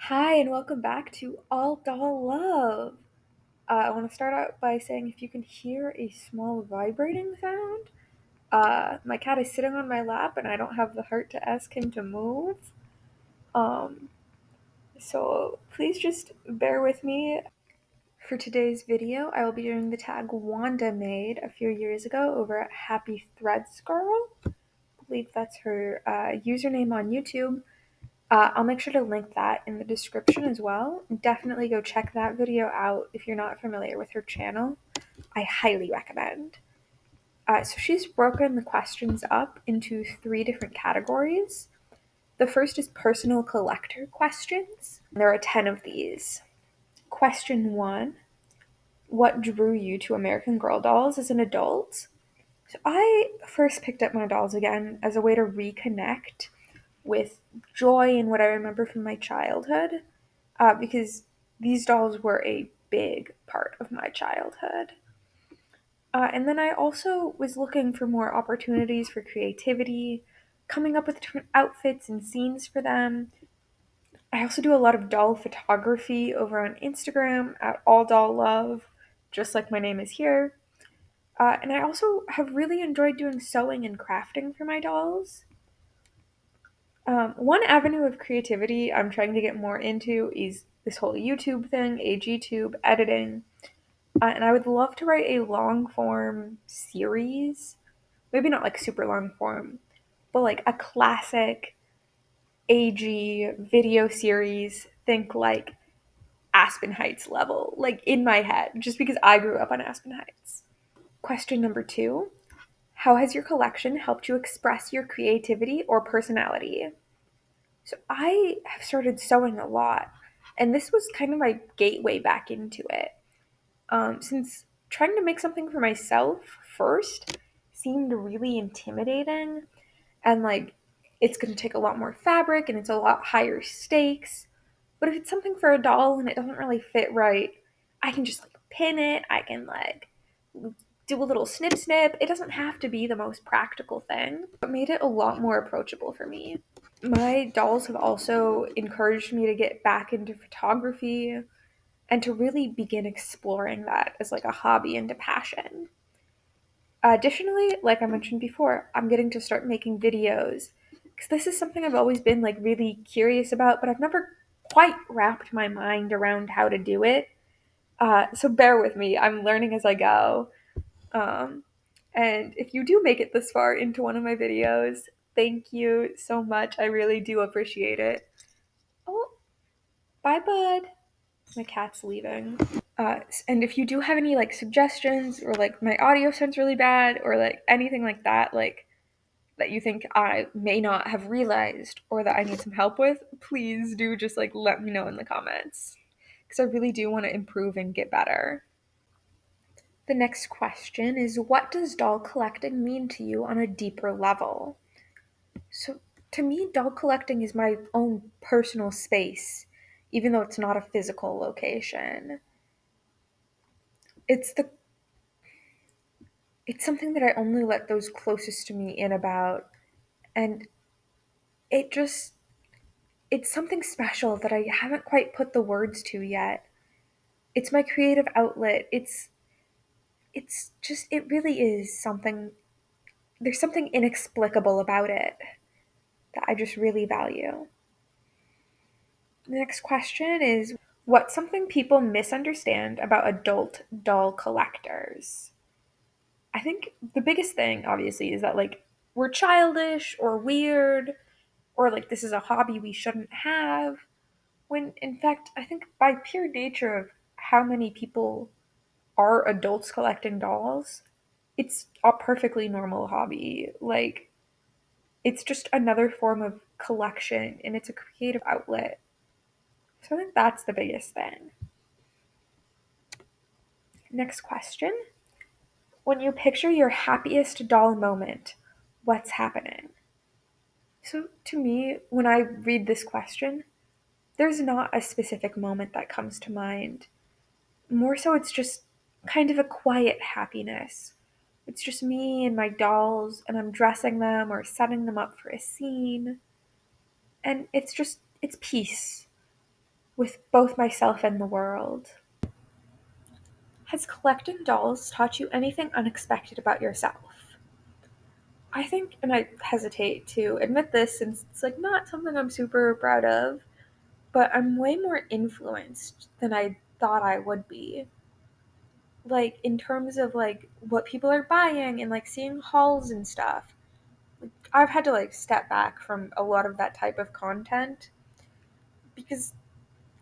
Hi, and welcome back to All Doll Love. I want to start out by saying if you can hear a small vibrating sound, my cat is sitting on my lap and I don't have the heart to ask him to move. Um, so please just bear with me. For today's video, I will be doing the tag Wanda made a few years ago over at Happy Threads Girl. I believe that's her username on YouTube. I'll make sure to link that in the description as well. Definitely go check that video out if you're not familiar with her channel. I highly recommend. So she's broken the questions up into three different categories. The first is personal collector questions. There are 10 of these. Question 1: what drew you to American Girl dolls as an adult? So I first picked up my dolls again as a way to reconnect with joy and what I remember from my childhood, because these dolls were a big part of my childhood. And then I also was looking for more opportunities for creativity, coming up with different outfits and scenes for them. I also do a lot of doll photography over on Instagram at All Doll Love, just like my name is here. And I also have really enjoyed doing sewing and crafting for my dolls. One avenue of creativity I'm trying to get more into is this whole YouTube thing, AGTube, editing. And I would love to write a long form series. Maybe not like super long form, but like a classic AG video series. Think like Aspen Heights level, like in my head, just because I grew up on Aspen Heights. Question number 2: how has your collection helped you express your creativity or personality? So I have started sewing a lot, and this was kind of my gateway back into it. Since trying to make something for myself first seemed really intimidating, and like it's going to take a lot more fabric and it's a lot higher stakes. But if it's something for a doll and it doesn't really fit right, I can just like pin it, I can like do a little snip snip. It doesn't have to be the most practical thing, but made it a lot more approachable for me. My dolls have also encouraged me to get back into photography and to really begin exploring that as like a hobby and a passion. Additionally, like I mentioned before, I'm getting to start making videos because this is something I've always been like really curious about, but I've never quite wrapped my mind around how to do it. So bear with me, I'm learning as I go. Um, and if you do make it this far into one of my videos, thank you so much. I really do appreciate it. Oh, bye, bud. My cat's leaving. And if you do have any like suggestions or like my audio sounds really bad or like anything like that, like that you think I may not have realized or that I need some help with, please do just like let me know in the comments because I really do want to improve and get better. The next question is, what does doll collecting mean to you on a deeper level? So, to me, doll collecting is my own personal space, even though it's not a physical location. It's the it's something that I only let those closest to me in about, and it just it's something special that I haven't quite put the words to yet. It's my creative outlet. It's just it really is something. There's something inexplicable about it that I just really value. The next question is, what's something people misunderstand about adult doll collectors? I think the biggest thing, obviously, is that like we're childish or weird, or like this is a hobby we shouldn't have. When in fact, I think by pure nature of how many people are adults collecting dolls, it's a perfectly normal hobby. Like, it's just another form of collection and it's a creative outlet. So I think that's the biggest thing. Next question. When you picture your happiest doll moment, what's happening? So, to me, when I read this question, there's not a specific moment that comes to mind. More so, it's just kind of a quiet happiness. It's just me and my dolls, and I'm dressing them or setting them up for a scene. And it's peace. with both myself and the world. Has collecting dolls taught you anything unexpected about yourself? I think, and I hesitate to admit this since it's like not something I'm super proud of, but I'm way more influenced than I thought I would be. Like in terms of like what people are buying and like seeing hauls and stuff. I've had to like step back from a lot of that type of content because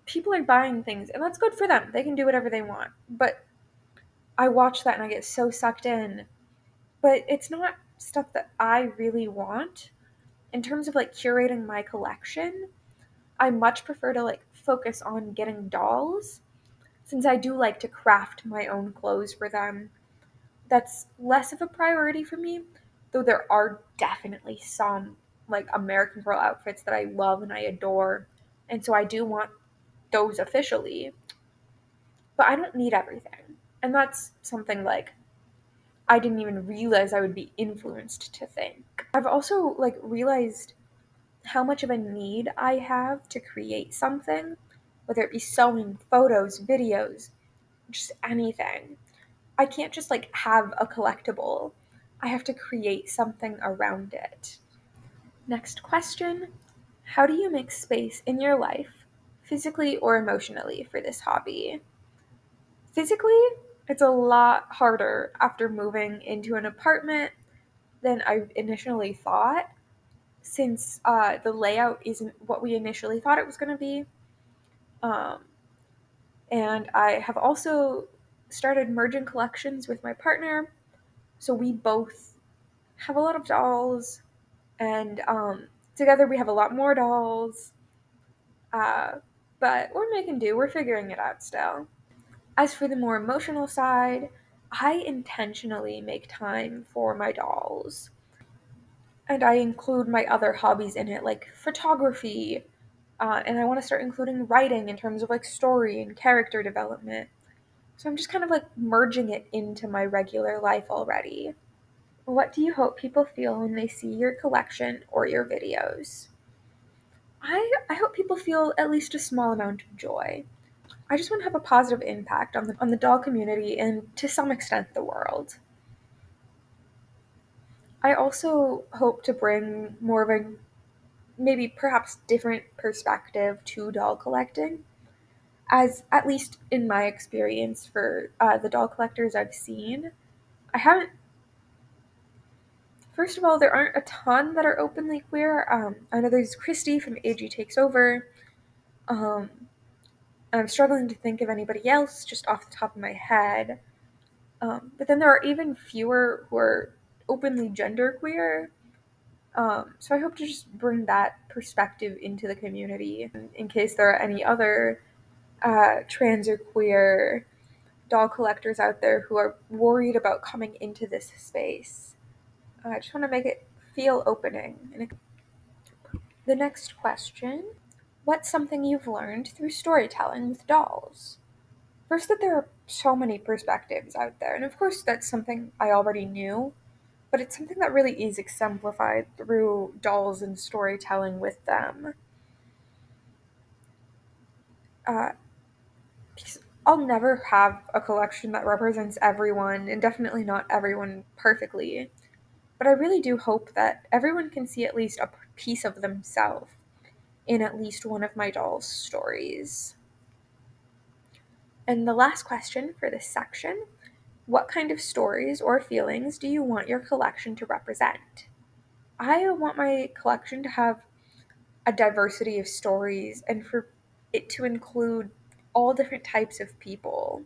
people are buying things and that's good for them. They can do whatever they want. But I watch that and I get so sucked in. But it's not stuff that I really want. In terms of like curating my collection, I much prefer to like focus on getting dolls since I do like to craft my own clothes for them. That's less of a priority for me, though there are definitely some like American Girl outfits that I love and I adore. And so I do want those officially, but I don't need everything. And that's something like I didn't even realize I would be influenced to think. I've also like realized how much of a need I have to create something, whether it be sewing, photos, videos, just anything. I can't just like have a collectible. I have to create something around it. Next question. How do you make space in your life, physically or emotionally, for this hobby? Physically, it's a lot harder after moving into an apartment than I initially thought, since the layout isn't what we initially thought it was going to be. Um, and I have also started merging collections with my partner, so we both have a lot of dolls, and together we have a lot more dolls. Uh, but we're making do. We're figuring it out still. As for the more emotional side, I intentionally make time for my dolls. And I include my other hobbies in it, like photography. And I want to start including writing in terms of like story and character development. So I'm just kind of like merging it into my regular life already. What do you hope people feel when they see your collection or your videos? I hope people feel at least a small amount of joy. I just want to have a positive impact on the doll community and to some extent the world. I also hope to bring more of a maybe perhaps different perspective to doll collecting, as at least in my experience for the doll collectors I've seen. I haven't, first of all, there aren't a ton that are openly queer. I know there's Christy from AG Takes Over. Um, I'm struggling to think of anybody else just off the top of my head. But then there are even fewer who are openly genderqueer. So I hope to just bring that perspective into the community in case there are any other trans or queer doll collectors out there who are worried about coming into this space. I just want to make it feel opening. The next question. What's something you've learned through storytelling with dolls? First, that there are so many perspectives out there, and of course, that's something I already knew, but it's something that really is exemplified through dolls and storytelling with them. Uh, because I'll never have a collection that represents everyone, and definitely not everyone perfectly, but I really do hope that everyone can see at least a piece of themselves in at least one of my dolls' stories. And the last question for this section. What kind of stories or feelings do you want your collection to represent? I want my collection to have a diversity of stories and for it to include all different types of people.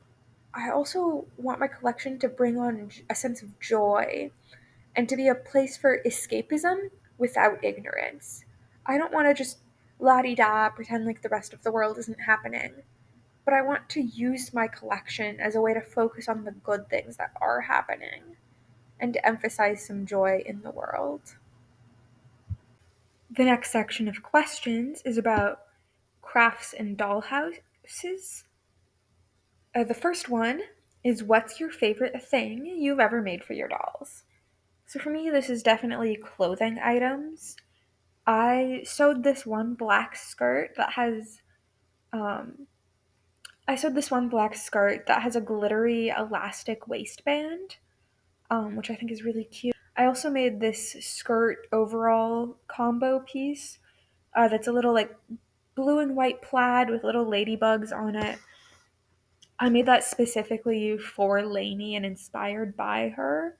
I also want my collection to bring on a sense of joy and to be a place for escapism without ignorance. I don't want to just la di da pretend like the rest of the world isn't happening, but I want to use my collection as a way to focus on the good things that are happening and to emphasize some joy in the world. The next section of questions is about crafts and dollhouses. The first one is what's your favorite thing you've ever made for your dolls? So for me, this is definitely clothing items. I sewed this one black skirt that has Um, I sewed this one black skirt that has a glittery elastic waistband, which I think is really cute. I also made this skirt overall combo piece that's a little like blue and white plaid with little ladybugs on it. I made that specifically for Lainey and inspired by her.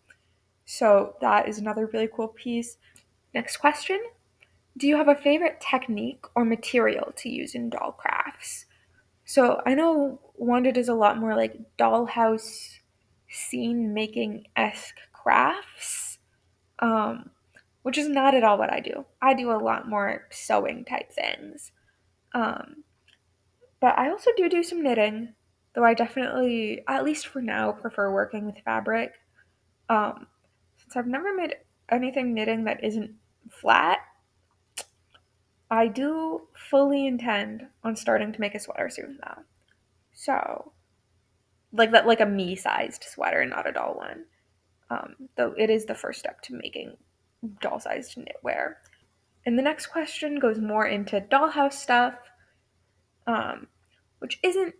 So that is another really cool piece. Next question. Do you have a favorite technique or material to use in doll crafts? So I know Wanda does a lot more like dollhouse scene making esque crafts, um, which is not at all what I do. I do a lot more sewing type things. Um, but I also do some knitting, though I definitely, at least for now, prefer working with fabric. Um, since I've never made anything knitting that isn't flat, I do fully intend on starting to make a sweater soon though. So, like that, like a me-sized sweater, not a doll one. Though it is the first step to making doll-sized knitwear. And the next question goes more into dollhouse stuff, um, which isn't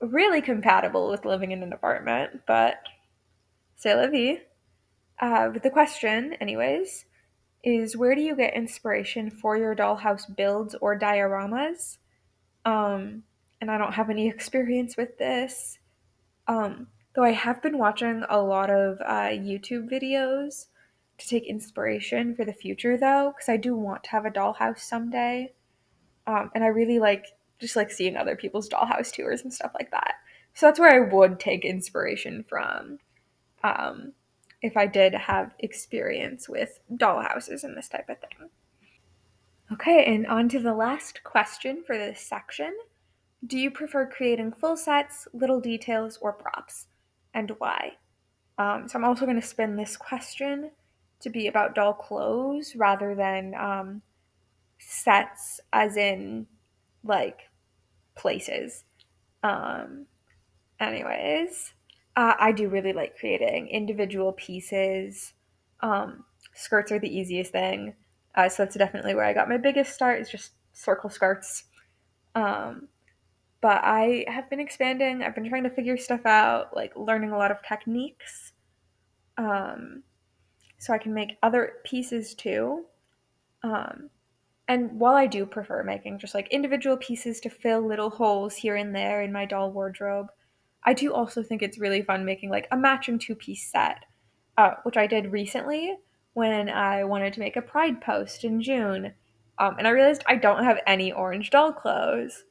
really compatible with living in an apartment, but c'est la vie. But the question, anyways, is where do you get inspiration for your dollhouse builds or dioramas? Um, and I don't have any experience with this. Though I have been watching a lot of YouTube videos to take inspiration for the future, though, because I do want to have a dollhouse someday. And I really like just like seeing other people's dollhouse tours and stuff like that. So that's where I would take inspiration from um, if I did have experience with dollhouses and this type of thing. Okay, and on to the last question for this section. Do you prefer creating full sets, little details, or props? And why? So I'm also going to spin this question to be about doll clothes rather than sets, as in like places. Um, anyways, I do really like creating individual pieces. Um, Skirts are the easiest thing. So that's definitely where I got my biggest start, is just circle skirts. Um, but I have been expanding. I've been trying to figure stuff out, like learning a lot of techniques. Um, so I can make other pieces too. Um, and while I do prefer making just like individual pieces to fill little holes here and there in my doll wardrobe, I do also think it's really fun making like a matching two-piece set, which I did recently when I wanted to make a pride post in June. And I realized I don't have any orange doll clothes.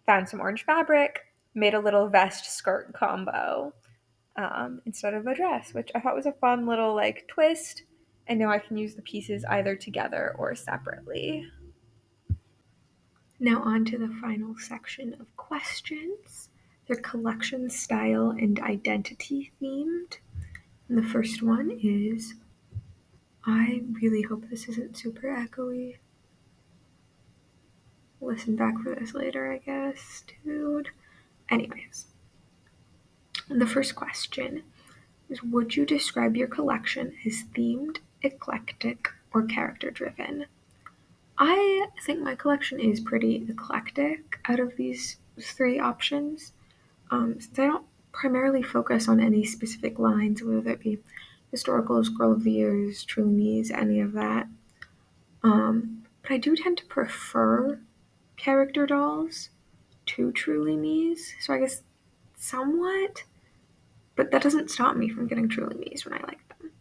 Found some orange fabric, made a little vest skirt combo instead of a dress, which I thought was a fun little like twist. And now I can use the pieces either together or separately. Now on to the final section of questions. They're collection style and identity themed. And the first one is, I really hope this isn't super echoey. Listen back for this later, I guess, dude. Anyways, the first question is, would you describe your collection as themed, eclectic, or character driven? I think my collection is pretty eclectic out of these three options. Since I don't primarily focus on any specific lines, whether it be historical, scroll of the years, truly me's, any of that. But I do tend to prefer character dolls to truly me's, so I guess somewhat, but that doesn't stop me from getting truly me's when I like them.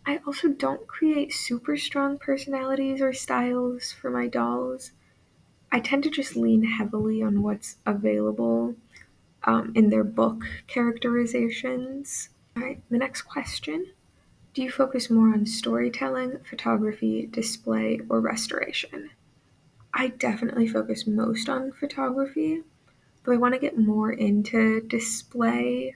I also don't create super strong personalities or styles for my dolls. I tend to just lean heavily on what's available in their book characterizations. All right, the next question. Do you focus more on storytelling, photography, display, or restoration? I definitely focus most on photography, but I want to get more into display,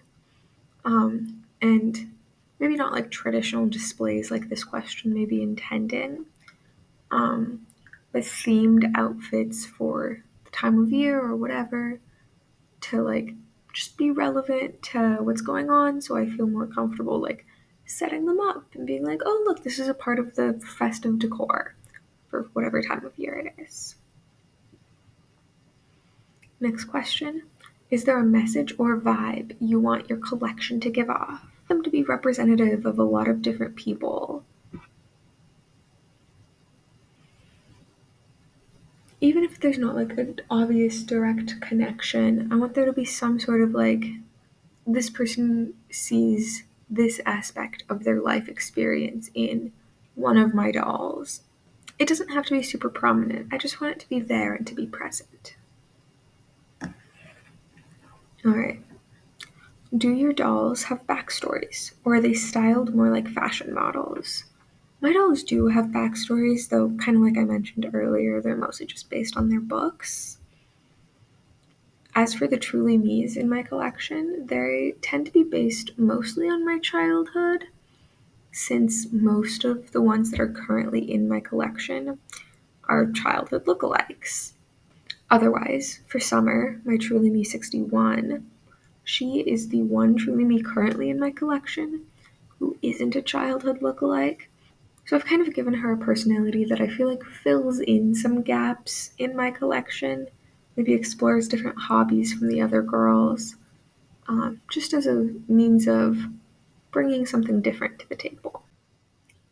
and maybe not like traditional displays like this question may be intending, but themed outfits for the time of year or whatever, to like just be relevant to what's going on, so I feel more comfortable like setting them up and being like, oh look, this is a part of the festive decor for whatever time of year it is. Next question. Is there a message or vibe you want your collection to give off? Them to be representative of a lot of different people. Even if there's not like an obvious direct connection, I want there to be some sort of like, this person sees this aspect of their life experience in one of my dolls. It doesn't have to be super prominent. I just want it to be there and to be present. Alright. Do your dolls have backstories, or are they styled more like fashion models? My dolls do have backstories, though, kind of like I mentioned earlier, they're mostly just based on their books. As for the Truly Me's in my collection, they tend to be based mostly on my childhood, since most of the ones that are currently in my collection are childhood lookalikes. Otherwise, for Summer, my Truly Me 61, she is the one Truly Me currently in my collection who isn't a childhood lookalike. So I've kind of given her a personality that I feel like fills in some gaps in my collection, maybe explores different hobbies from the other girls, just as a means of bringing something different to the table.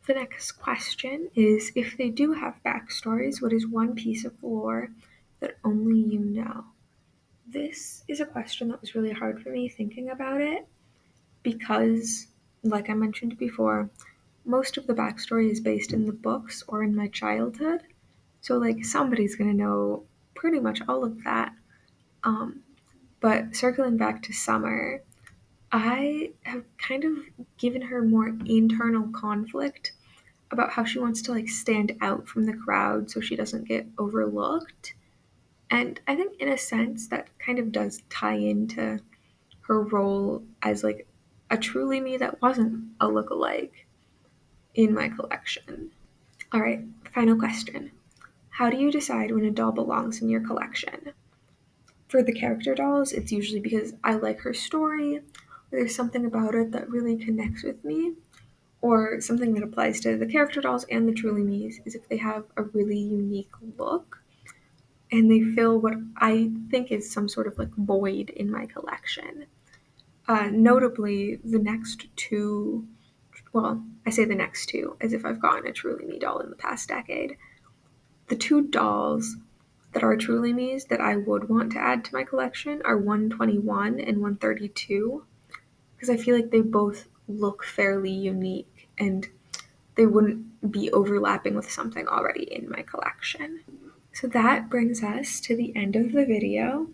The next question is, if they do have backstories, what is one piece of lore that only you know? This is a question that was really hard for me thinking about it because, like I mentioned before, most of the backstory is based in the books or in my childhood. So, like, somebody's gonna know pretty much all of that. Um, but circling back to Summer, I have kind of given her more internal conflict about how she wants to like stand out from the crowd so she doesn't get overlooked. And I think in a sense that kind of does tie into her role as like a Truly Me that wasn't a lookalike in my collection. All right, final question. How do you decide when a doll belongs in your collection? For the character dolls, it's usually because I like her story, or there's something about it that really connects with me, or something that applies to the character dolls and the Truly Me's is if they have a really unique look and they fill what I think is some sort of like void in my collection. Notably, the next two, well, I say the next two as if I've gotten a Truly Me doll in the past decade. The two dolls that are Truly Me's that I would want to add to my collection are 121 and 132 because I feel like they both look fairly unique and they wouldn't be overlapping with something already in my collection. So that brings us to the end of the video.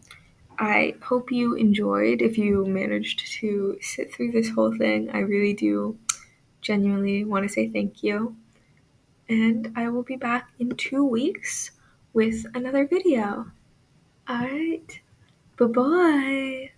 I hope you enjoyed. If you managed to sit through this whole thing, I really do genuinely want to say thank you. And I will be back in 2 weeks with another video. Alright, bye bye.